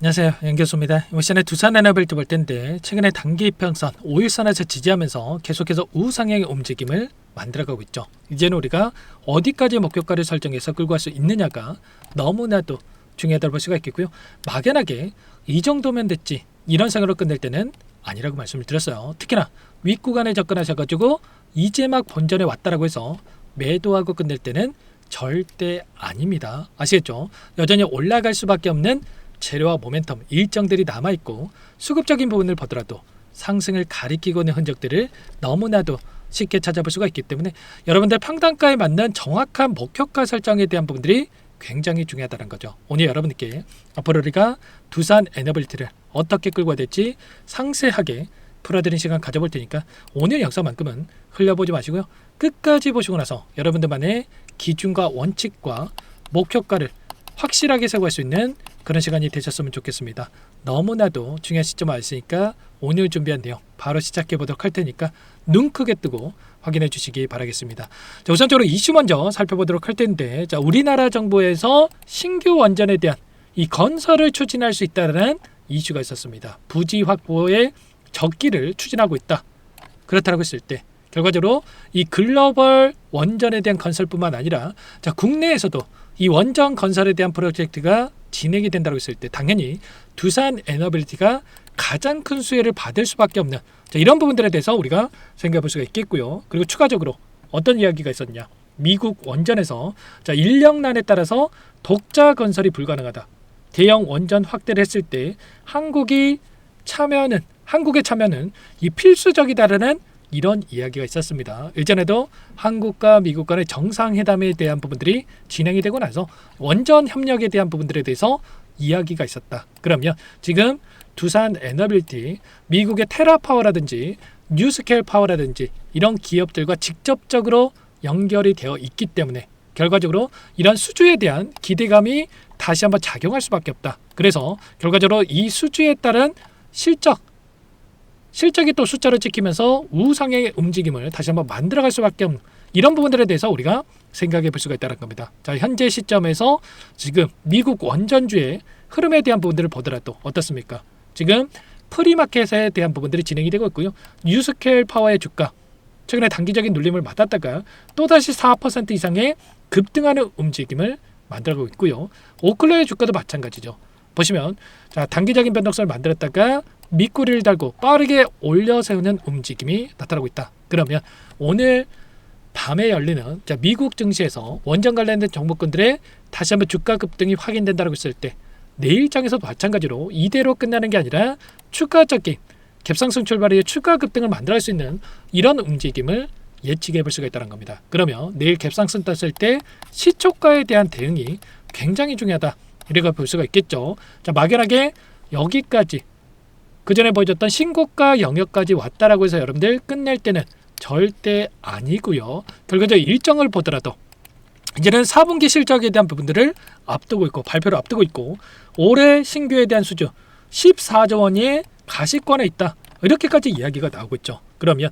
안녕하세요, 연교수입니다. 이번 시간에 두산 에너빌트 볼 텐데 최근에 단기 이평선 5일선에서 지지하면서 계속해서 우상향의 움직임을 만들어가고 있죠. 이제는 우리가 어디까지 목표가를 설정해서 끌고 갈 수 있느냐가 너무나도 중요하다고 볼 수가 있겠고요. 막연하게 이 정도면 됐지 이런 생각으로 끝낼 때는 아니라고 말씀을 드렸어요. 특히나 윗구간에 접근하셔가지고 이제 막 본전에 왔다라고 해서 매도하고 끝낼 때는 절대 아닙니다. 아시겠죠? 여전히 올라갈 수밖에 없는 재료와 모멘텀 일정들이 남아있고 수급적인 부분을 보더라도 상승을 가리키고 있는 흔적들을 너무나도 쉽게 찾아볼 수가 있기 때문에 여러분들 평단가에 맞는 정확한 목표가 설정에 대한 부분들이 굉장히 중요하다는 거죠. 오늘 여러분께 앞으로 우리가 두산 에너빌티를 어떻게 끌고 가야 될지 상세하게 풀어드리는 시간 가져볼 테니까 오늘 영상만큼은 흘려보지 마시고요. 끝까지 보시고 나서 여러분들만의 기준과 원칙과 목표가를 확실하게 세워갈 수 있는 그런 시간이 되셨으면 좋겠습니다. 너무나도 중요한 시점을 알았으니까 오늘 준비한 내용 바로 시작해 보도록 할 테니까 눈 크게 뜨고 확인해 주시기 바라겠습니다. 자, 우선적으로 이슈 먼저 살펴보도록 할 텐데, 자, 우리나라 정부에서 신규 원전에 대한 이 건설을 추진할 수 있다는 이슈가 있었습니다. 부지 확보의 적기를 추진하고 있다. 그렇다고 했을 때 결과적으로 이 글로벌 원전에 대한 건설뿐만 아니라 자, 국내에서도 이 원전 건설에 대한 프로젝트가 진행이 된다고 했을 때 당연히 두산 에너빌리티가 가장 큰 수혜를 받을 수밖에 없는 자, 이런 부분들에 대해서 우리가 생각해 볼 수가 있겠고요. 그리고 추가적으로 어떤 이야기가 있었냐, 미국 원전에서 자, 인력난에 따라서 독자 건설이 불가능하다. 대형 원전 확대를 했을 때 한국의 참여는 이 필수적이다라는 이런 이야기가 있었습니다. 일전에도 한국과 미국 간의 정상회담에 대한 부분들이 진행이 되고 나서 원전 협력에 대한 부분들에 대해서 이야기가 있었다. 그러면 지금 두산 에너빌티, 미국의 테라파워라든지 뉴스케일 파워라든지 이런 기업들과 직접적으로 연결이 되어 있기 때문에 결과적으로 이런 수주에 대한 기대감이 다시 한번 작용할 수밖에 없다. 그래서 결과적으로 이 수주에 따른 실적이 또 숫자를 찍히면서 우상향의 움직임을 다시 한번 만들어갈 수밖에 없는 이런 부분들에 대해서 우리가 생각해 볼 수가 있다는 겁니다. 자, 현재 시점에서 지금 미국 원전주의 흐름에 대한 부분들을 보더라도 어떻습니까? 지금 프리마켓에 대한 부분들이 진행이 되고 있고요. 뉴스케일 파워의 주가 최근에 단기적인 눌림을 맞았다가 또다시 4% 이상의 급등하는 움직임을 만들어가고 있고요. 오클레의 주가도 마찬가지죠. 보시면 자, 단기적인 변동성을 만들었다가 밑구리를 달고 빠르게 올려세우는 움직임이 나타나고 있다. 그러면 오늘 밤에 열리는 자, 미국 증시에서 원전 관련된 종목군들의 다시 한번 주가 급등이 확인된다고 했을 때 내일장에서도 마찬가지로 이대로 끝나는 게 아니라 추가적인 갭상승 출발의 추가 급등을 만들어갈 수 있는 이런 움직임을 예측해 볼 수가 있다는 겁니다. 그러면 내일 갭상승 떴을 때 시초가에 대한 대응이 굉장히 중요하다. 이렇게 볼 수가 있겠죠. 자, 막연하게 여기까지 그 전에 보여줬던 신고가 영역까지 왔다라고 해서 여러분들 끝낼 때는 절대 아니고요. 결과적으로 일정을 보더라도 이제는 4분기 실적에 대한 부분들을 앞두고 있고 발표를 앞두고 있고 올해 신규에 대한 수주 14조 원이 가시권에 있다. 이렇게까지 이야기가 나오고 있죠. 그러면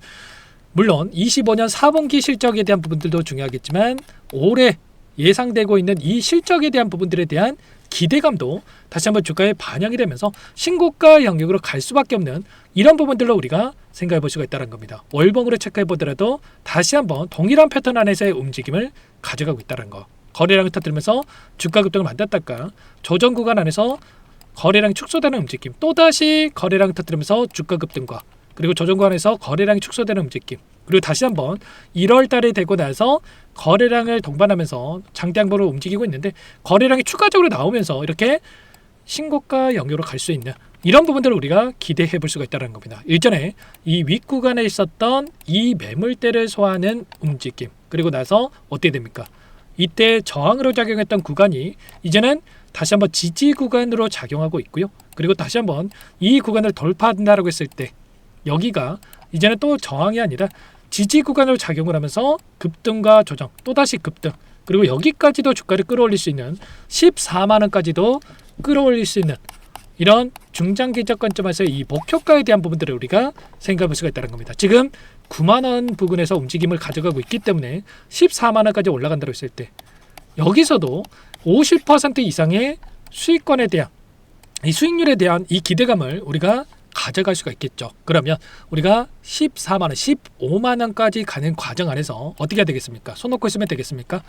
물론 25년 4분기 실적에 대한 부분들도 중요하겠지만 올해 예상되고 있는 이 실적에 대한 부분들에 대한 기대감도 다시 한번 주가에 반영이 되면서 신고가 영역으로 갈 수밖에 없는 이런 부분들로 우리가 생각해 볼 수가 있다는 겁니다. 월봉으로 체크해 보더라도 다시 한번 동일한 패턴 안에서의 움직임을 가져가고 있다는 거. 거래량을 터뜨리면서 주가 급등을 만들었다가 조정 구간 안에서 거래량이 축소되는 움직임, 또다시 거래량을 터뜨리면서 주가 급등과 그리고 조정 구간에서 거래량이 축소되는 움직임, 그리고 다시 한번 1월 달이 되고 나서 거래량을 동반하면서 장대양보로 움직이고 있는데 거래량이 추가적으로 나오면서 이렇게 신고가 영역으로 갈 수 있는 이런 부분들을 우리가 기대해 볼 수가 있다는 겁니다. 일전에 이 윗구간에 있었던 이 매물대를 소화하는 움직임, 그리고 나서 어떻게 됩니까? 이때 저항으로 작용했던 구간이 이제는 다시 한번 지지 구간으로 작용하고 있고요. 그리고 다시 한번 이 구간을 돌파한다고 했을 때 여기가 이제는 또 저항이 아니라 지지 구간으로 작용을 하면서 급등과 조정, 또다시 급등, 그리고 여기까지도 주가를 끌어올릴 수 있는 14만 원까지도 끌어올릴 수 있는 이런 중장기적 관점에서 이 목표가에 대한 부분들을 우리가 생각해 볼 수가 있다는 겁니다. 지금 9만 원 부근에서 움직임을 가져가고 있기 때문에 14만 원까지 올라간다고 했을 때 여기서도 50% 이상의 수익권에 대한 이 수익률에 대한 이 기대감을 우리가 가져갈 수가 있겠죠. 그러면 우리가 14만 원, 15만 원까지 가는 과정 안에서 어떻게 해야 되겠습니까? 손 놓고 있으면 되겠습니까?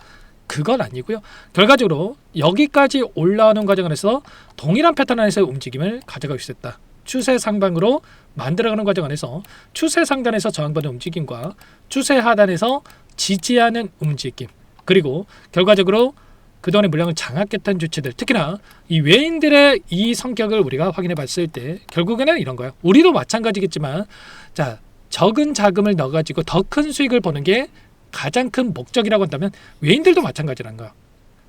그건 아니고요. 결과적으로 여기까지 올라오는 과정 안에서 동일한 패턴 안에서 움직임을 가져갈 수 있다. 추세 상방으로 만들어가는 과정 안에서 추세 상단에서 저항받는 움직임과 추세 하단에서 지지하는 움직임, 그리고 결과적으로 그동안의 물량을 장악했던 주체들, 특히나 이 외인들의 이 성격을 우리가 확인해 봤을 때 결국에는 이런 거예요. 우리도 마찬가지겠지만, 자, 적은 자금을 넣어가지고 더 큰 수익을 보는 게 가장 큰 목적이라고 한다면 외인들도 마찬가지라는 거예요.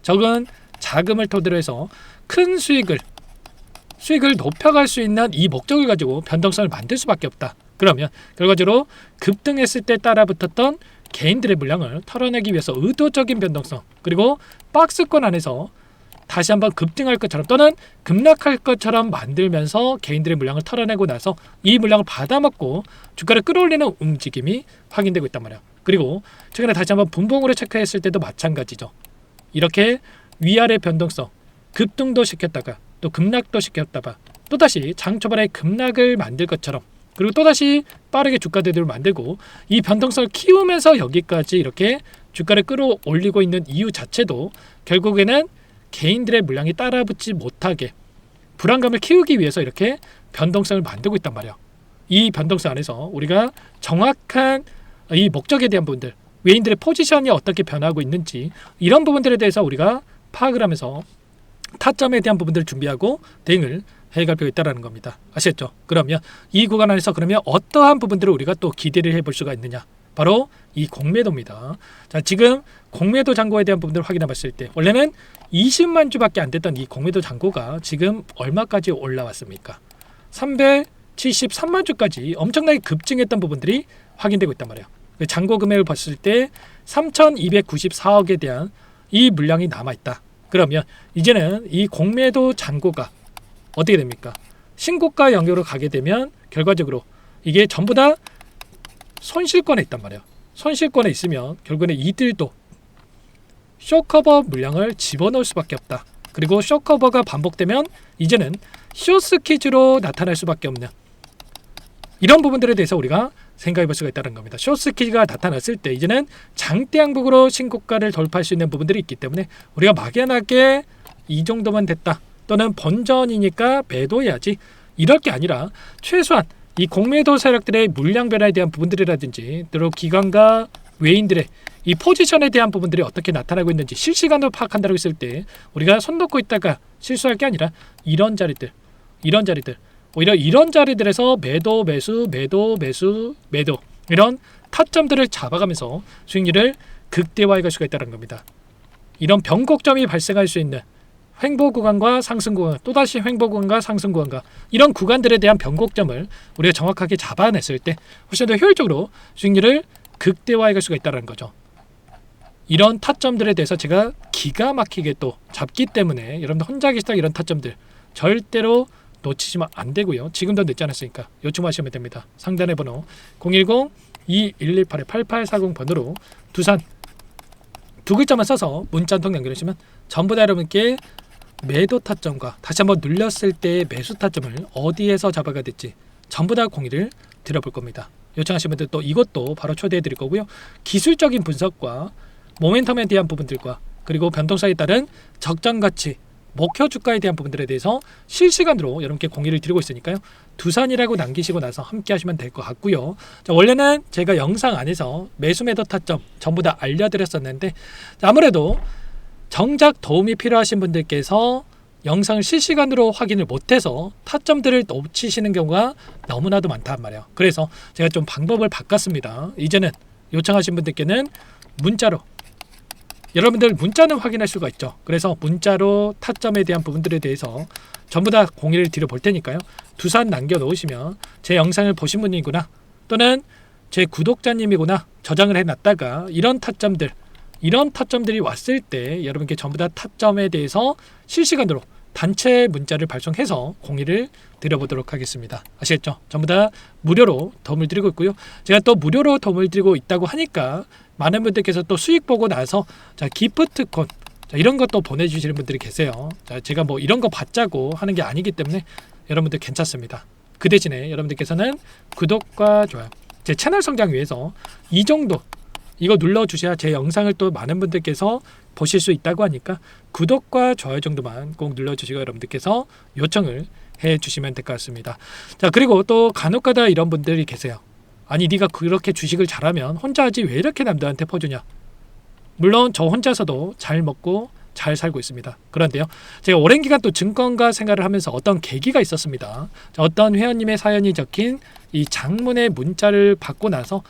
적은 자금을 토대로 해서 큰 수익을 높여갈 수 있는 이 목적을 가지고 변동성을 만들 수밖에 없다. 그러면 결과적으로 급등했을 때 따라붙었던 개인들의 물량을 털어내기 위해서 의도적인 변동성, 그리고 박스권 안에서 다시 한번 급등할 것처럼 또는 급락할 것처럼 만들면서 개인들의 물량을 털어내고 나서 이 물량을 받아먹고 주가를 끌어올리는 움직임이 확인되고 있단 말이야. 그리고 최근에 다시 한번 분봉으로 체크했을 때도 마찬가지죠. 이렇게 위아래 변동성, 급등도 시켰다가 또 급락도 시켰다가 또다시 장 초반에 급락을 만들 것처럼, 그리고 또다시 빠르게 주가 대두를 만들고 이 변동성을 키우면서 여기까지 이렇게 주가를 끌어올리고 있는 이유 자체도 결국에는 개인들의 물량이 따라붙지 못하게 불안감을 키우기 위해서 이렇게 변동성을 만들고 있단 말이에요. 이 변동성 안에서 우리가 정확한 이 목적에 대한 부분들, 외인들의 포지션이 어떻게 변하고 있는지 이런 부분들에 대해서 우리가 파악을 하면서 타점에 대한 부분들을 준비하고 대응을 해갈 필요가 있다는 겁니다. 아시겠죠? 그러면 이 구간 안에서 그러면 어떠한 부분들을 우리가 또 기대를 해볼 수가 있느냐? 바로 이 공매도입니다. 자, 지금 공매도 잔고에 대한 부분들을 확인해 봤을 때 원래는 20만 주밖에 안 됐던 이 공매도 잔고가 지금 얼마까지 올라왔습니까? 373만 주까지 엄청나게 급증했던 부분들이 확인되고 있단 말이에요. 잔고 금액을 봤을 때 3,294억에 대한 이 물량이 남아있다. 그러면 이제는 이 공매도 잔고가 어떻게 됩니까? 신고가 영역으로 가게 되면 결과적으로 이게 전부 다 손실권에 있단 말이에요. 손실권에 있으면 결국에는 이들도 쇼커버 물량을 집어넣을 수밖에 없다. 그리고 쇼커버가 반복되면 이제는 숏스퀴즈로 나타날 수밖에 없는 이런 부분들에 대해서 우리가 생각해 볼 수가 있다는 겁니다. 숏스퀴즈가 나타났을 때 이제는 장대 양봉으로 신고가를 돌파할 수 있는 부분들이 있기 때문에 우리가 막연하게 이 정도만 됐다, 또는 본전이니까 매도해야지, 이럴 게 아니라 최소한 이 공매도 세력들의 물량 변화에 대한 부분들이라든지 또 기관과 외인들의 이 포지션에 대한 부분들이 어떻게 나타나고 있는지 실시간으로 파악한다고 했을 때 우리가 손 놓고 있다가 실수할 게 아니라 이런 자리들 오히려 이런 자리들에서 매도 이런 타점들을 잡아가면서 수익률을 극대화해 갈 수가 있다는 겁니다. 이런 변곡점이 발생할 수 있는 횡보 구간과 상승 구간, 또다시 횡보 구간과 상승 구간과 이런 구간들에 대한 변곡점을 우리가 정확하게 잡아냈을 때 훨씬 더 효율적으로 수익률을 극대화해 갈 수가 있다는 거죠. 이런 타점들에 대해서 제가 기가 막히게 또 잡기 때문에 여러분들 혼자 계시다 이런 타점들 절대로 놓치시면 안 되고요. 지금도 늦지 않았으니까 요청하시면 됩니다. 상단의 번호 010-2118-8840 번호로 두산 두 글자만 써서 문자 한 통 연결하시면 전부 다 여러분께 매도 타점과 다시 한번 눌렸을 때의 매수 타점을 어디에서 잡아가야 될지 전부 다 공유를 드려볼 겁니다. 요청하시는 분들 또 이것도 바로 초대해 드릴 거고요. 기술적인 분석과 모멘텀에 대한 부분들과 그리고 변동성에 따른 적정 가치, 목표 주가에 대한 부분들에 대해서 실시간으로 여러분께 공유를 드리고 있으니까요. 두산이라고 남기시고 나서 함께 하시면 될 것 같고요. 자, 원래는 제가 영상 안에서 매수 매도 타점 전부 다 알려드렸었는데 아무래도 정작 도움이 필요하신 분들께서 영상을 실시간으로 확인을 못해서 타점들을 놓치시는 경우가 너무나도 많단 말이에요. 그래서 제가 좀 방법을 바꿨습니다. 이제는 요청하신 분들께는 문자로 여러분들 문자는 확인할 수가 있죠. 그래서 문자로 타점에 대한 부분들에 대해서 전부 다 공유를 드려볼 테니까요. 두산 남겨놓으시면 제 영상을 보신 분이구나 또는 제 구독자님이구나 저장을 해놨다가 이런 타점들이 왔을 때 여러분께 전부 다 타점에 대해서 실시간으로 단체 문자를 발송해서 공유를 드려보도록 하겠습니다. 아시겠죠? 전부 다 무료로 도움을 드리고 있고요. 제가 또 무료로 도움을 드리고 있다고 하니까 많은 분들께서 또 수익 보고 나서 자 기프트콘 자, 이런 것도 보내주시는 분들이 계세요. 자, 제가 뭐 이런 거 받자고 하는 게 아니기 때문에 여러분들 괜찮습니다. 그 대신에 여러분들께서는 구독과 좋아요, 제 채널 성장 위해서 이 정도 이거 눌러주셔야 제 영상을 또 많은 분들께서 보실 수 있다고 하니까 구독과 좋아요 정도만 꼭 눌러주시고 여러분들께서 요청을 해주시면 될 것 같습니다. 자, 그리고 또 간혹가다 이런 분들이 계세요. 아니 네가 그렇게 주식을 잘하면 혼자 하지 왜 이렇게 남들한테 퍼주냐. 물론 저 혼자서도 잘 먹고 잘 살고 있습니다. 그런데요, 제가 오랜 기간 또 증권가 생활을 하면서 어떤 계기가 있었습니다. 자, 어떤 회원님의 사연이 적힌 이 장문의 문자를 받고 나서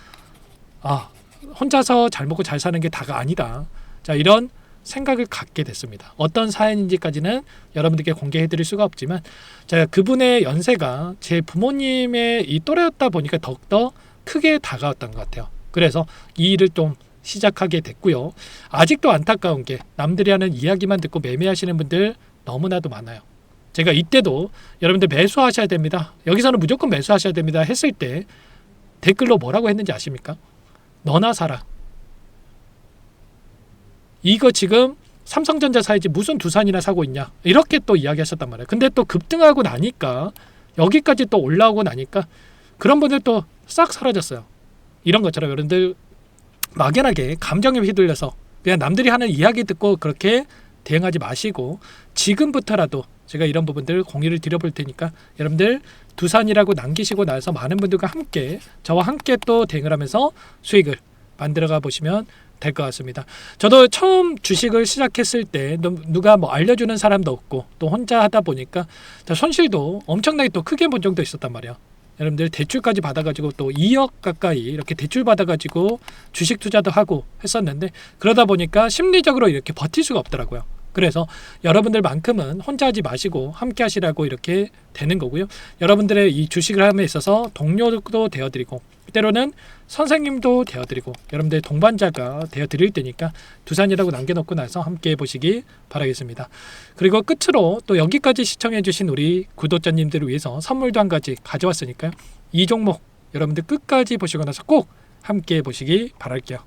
혼자서 잘 먹고 잘 사는 게 다가 아니다. 자, 이런 생각을 갖게 됐습니다. 어떤 사연인지까지는 여러분들께 공개해 드릴 수가 없지만, 자, 그분의 연세가 제 부모님의 이 또래였다 보니까 더욱더 크게 다가왔던 것 같아요. 그래서 이 일을 좀 시작하게 됐고요. 아직도 안타까운 게 남들이 하는 이야기만 듣고 매매하시는 분들 너무나도 많아요. 제가 이때도 여러분들 매수하셔야 됩니다, 여기서는 무조건 매수하셔야 됩니다 했을 때 댓글로 뭐라고 했는지 아십니까? 너나 사라. 이거 지금 삼성전자 사야지 무슨 두산이나 사고 있냐, 이렇게 또 이야기하셨단 말이에요. 근데 또 급등하고 나니까, 여기까지 또 올라오고 나니까 그런 분들 또 싹 사라졌어요. 이런 것처럼 여러분들 막연하게 감정에 휘둘려서 그냥 남들이 하는 이야기 듣고 그렇게 대응하지 마시고, 지금부터라도 제가 이런 부분들 공유를 드려볼 테니까 여러분들 두산이라고 남기시고 나서 많은 분들과 함께, 저와 함께 또 대응을 하면서 수익을 만들어가 보시면 될 것 같습니다. 저도 처음 주식을 시작했을 때 누가 뭐 알려주는 사람도 없고 또 혼자 하다 보니까 손실도 엄청나게 또 크게 본 적도 있었단 말이에요. 여러분들 대출까지 받아가지고 또 2억 가까이 이렇게 대출 받아가지고 주식 투자도 하고 했었는데, 그러다 보니까 심리적으로 이렇게 버틸 수가 없더라고요. 그래서 여러분들만큼은 혼자 하지 마시고 함께 하시라고 이렇게 되는 거고요. 여러분들의 이 주식을 함에 있어서 동료도 되어드리고 때로는 선생님도 되어드리고 여러분들의 동반자가 되어드릴 테니까 두산이라고 남겨놓고 나서 함께 해보시기 바라겠습니다. 그리고 끝으로 또 여기까지 시청해주신 우리 구독자님들을 위해서 선물도 한 가지 가져왔으니까요. 이 종목 여러분들 끝까지 보시고 나서 꼭 함께 해보시기 바랄게요.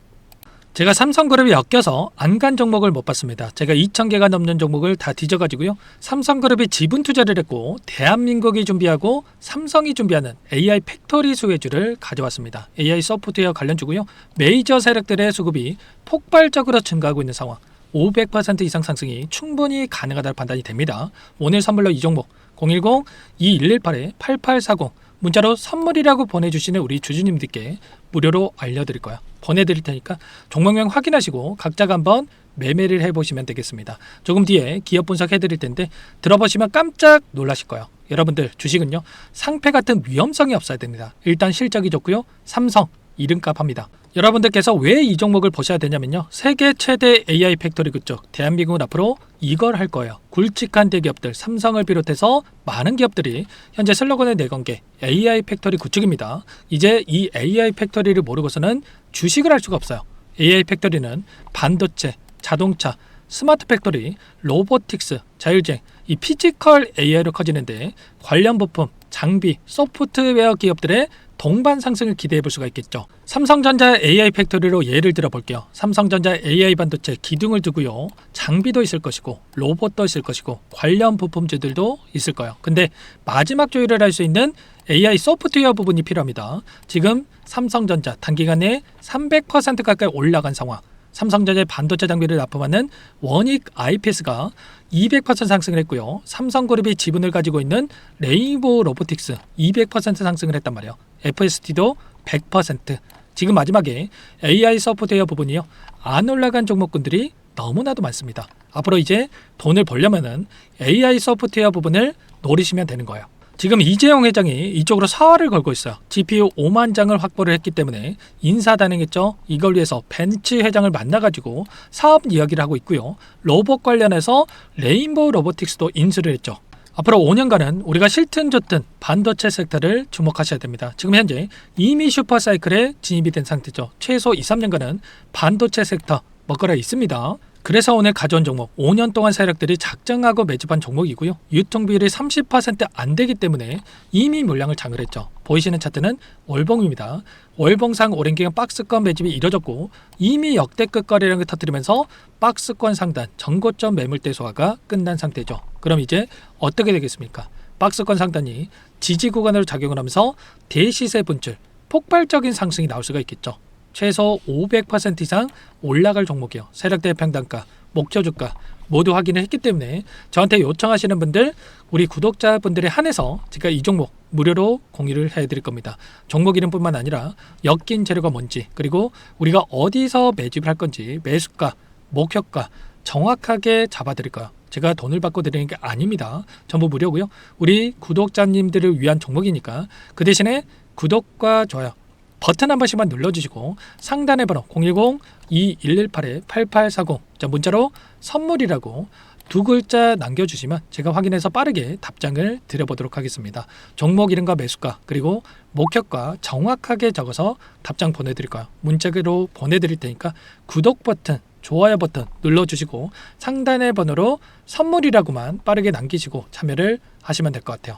제가 삼성그룹이 엮여서 안 간 종목을 못 봤습니다. 제가 2,000개가 넘는 종목을 다 뒤져가지고요, 삼성그룹이 지분 투자를 했고 대한민국이 준비하고 삼성이 준비하는 AI 팩토리 수혜주를 가져왔습니다. AI 소프트웨어 관련주고요. 메이저 세력들의 수급이 폭발적으로 증가하고 있는 상황, 500% 이상 상승이 충분히 가능하다는 판단이 됩니다. 오늘 선물로 이 종목 010-2118-8840 문자로 선물이라고 보내주시는 우리 주주님들께 무료로 알려드릴 거예요. 보내드릴 테니까 종목명 확인하시고 각자가 한번 매매를 해보시면 되겠습니다. 조금 뒤에 기업 분석해드릴 텐데 들어보시면 깜짝 놀라실 거예요. 여러분들 주식은요, 상패 같은 위험성이 없어야 됩니다. 일단 실적이 좋고요, 삼성 이름값 합니다. 여러분들께서 왜 이 종목을 보셔야 되냐면요, 세계 최대 AI 팩토리 그쪽 대한민국은 앞으로 이걸 할 거예요. 굵직한 대기업들 삼성을 비롯해서 많은 기업들이 현재 슬로건을 내건 게 AI 팩토리 구축입니다. 이제 이 AI 팩토리를 모르고서는 주식을 할 수가 없어요. AI 팩토리는 반도체, 자동차, 스마트 팩토리, 로보틱스, 자율주행, 이 피지컬 AI로 커지는데 관련 부품, 장비, 소프트웨어 기업들의 동반 상승을 기대해 볼 수가 있겠죠. 삼성전자 AI 팩토리로 예를 들어 볼게요. 삼성전자 AI 반도체 기둥을 두고요, 장비도 있을 것이고 로봇도 있을 것이고 관련 부품주들도 있을 거예요. 근데 마지막 조율을 할 수 있는 AI 소프트웨어 부분이 필요합니다. 지금 삼성전자 단기간에 300% 가까이 올라간 상황, 삼성전자의 반도체 장비를 납품하는 원익 IPS가 200% 상승을 했고요. 삼성그룹이 지분을 가지고 있는 레인보우 로보틱스 200% 상승을 했단 말이에요. FST도 100%. 지금 마지막에 AI 소프트웨어 부분이요, 안 올라간 종목군들이 너무나도 많습니다. 앞으로 이제 돈을 벌려면은 AI 소프트웨어 부분을 노리시면 되는 거예요. 지금 이재용 회장이 이쪽으로 사활을 걸고 있어요. GPU 5만 장을 확보를 했기 때문에 인사단행했죠. 이걸 위해서 벤츠 회장을 만나가지고 사업 이야기를 하고 있고요. 로봇 관련해서 레인보우 로보틱스도 인수를 했죠. 앞으로 5년간은 우리가 싫든 좋든 반도체 섹터를 주목하셔야 됩니다. 지금 현재 이미 슈퍼사이클에 진입이 된 상태죠. 최소 2, 3년간은 반도체 섹터 먹거리가 있습니다. 그래서 오늘 가져온 종목 5년 동안 세력들이 작정하고 매집한 종목이고요. 유통비율이 30%안 되기 때문에 이미 물량을 장을 했죠. 보이시는 차트는 월봉입니다. 월봉상 오랜 기간 박스권 매집이 이뤄졌고 이미 역대급 거래량을 터뜨리면서 박스권 상단 전고점 매물대 소화가 끝난 상태죠. 그럼 이제 어떻게 되겠습니까? 박스권 상단이 지지 구간으로 작용을 하면서 대시세 분출, 폭발적인 상승이 나올 수가 있겠죠. 최소 500% 이상 올라갈 종목이요. 세력대 평단가, 목표 주가 모두 확인을 했기 때문에 저한테 요청하시는 분들, 우리 구독자분들에 한해서 제가 이 종목 무료로 공유를 해드릴 겁니다. 종목 이름뿐만 아니라 엮인 재료가 뭔지, 그리고 우리가 어디서 매집을 할 건지 매수가, 목표가 정확하게 잡아드릴 거예요. 제가 돈을 받고 드리는 게 아닙니다. 전부 무료고요. 우리 구독자님들을 위한 종목이니까 그 대신에 구독과 좋아요 버튼 한 번씩만 눌러주시고 상단의 번호 010-2118-8840 문자로 선물이라고 두 글자 남겨주시면 제가 확인해서 빠르게 답장을 드려보도록 하겠습니다. 종목 이름과 매수가 그리고 목표가 정확하게 적어서 답장 보내드릴 거예요. 문자로 보내드릴 테니까 구독 버튼, 좋아요 버튼 눌러주시고 상단의 번호로 선물이라고만 빠르게 남기시고 참여를 하시면 될 것 같아요.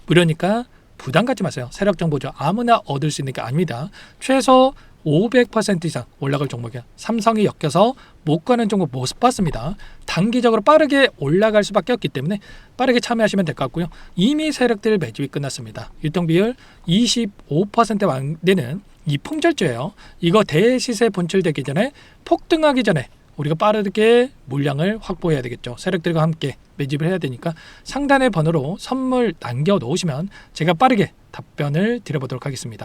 무료니까 부담 갖지 마세요. 세력 정보죠. 아무나 얻을 수 있는 게 아닙니다. 최소 500% 이상 올라갈 종목이야. 삼성이 엮여서 못 가는 종목 못 봤습니다. 단기적으로 빠르게 올라갈 수밖에 없기 때문에 빠르게 참여하시면 될 것 같고요. 이미 세력들 매집이 끝났습니다. 유통비율 25% 되는 이 품절주예요. 이거 대시세 분출되기 전에 폭등하기 전에 우리가 빠르게 물량을 확보해야 되겠죠. 세력들과 함께 매집을 해야 되니까 상단의 번호로 선물 남겨 놓으시면 제가 빠르게 답변을 드려보도록 하겠습니다.